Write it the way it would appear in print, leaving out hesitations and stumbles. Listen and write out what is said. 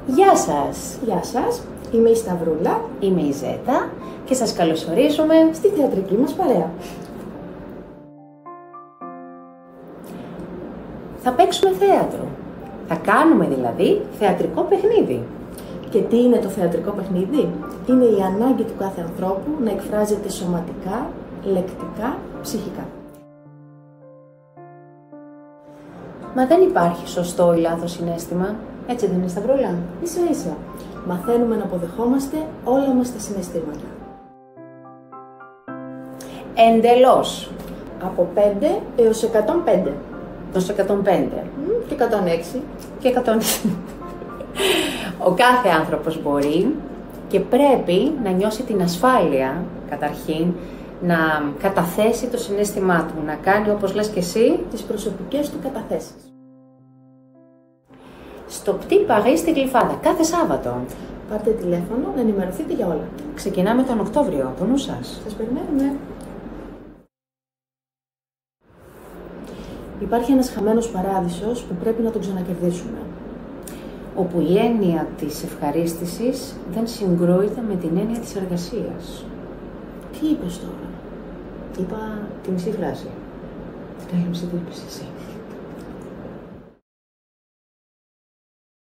Γεια σας! Γεια σας, είμαι η Σταυρούλα. Είμαι η Ζέτα και σας καλωσορίζουμε στη θεατρική μας παρέα. Θα παίξουμε θέατρο. Θα κάνουμε δηλαδή θεατρικό παιχνίδι. Και τι είναι το θεατρικό παιχνίδι? Είναι η ανάγκη του κάθε ανθρώπου να εκφράζεται σωματικά, λεκτικά, ψυχικά. Μα δεν υπάρχει σωστό ή λάθος συναίσθημα, έτσι δεν είναι, Σταυρούλα? Ίσα ίσα, μαθαίνουμε να αποδεχόμαστε όλα μας τα συναισθήματα. Εντελώς. Από 5 έως 105. Έως 105. Και 106. Και 106. Ο κάθε άνθρωπος μπορεί και πρέπει να νιώσει την ασφάλεια, καταρχήν, να καταθέσει το συναίσθημά του, να κάνει, όπως λες και εσύ, τις προσωπικές του καταθέσεις. Στο Petit Paris στη Γλυφάδα, κάθε Σάββατο. Πάρτε τηλέφωνο να ενημερωθείτε για όλα. Ξεκινάμε τον Οκτώβριο, από νου σας. Σας περιμένουμε. Υπάρχει ένας χαμένος παράδεισος που πρέπει να τον ξανακερδίσουμε. Όπου η έννοια της ευχαρίστησης δεν συγκρούεται με την έννοια της εργασίας. Τι είπες τώρα? Είπα τη μισή φράση. Την άλλη μισή τι είπες εσύ?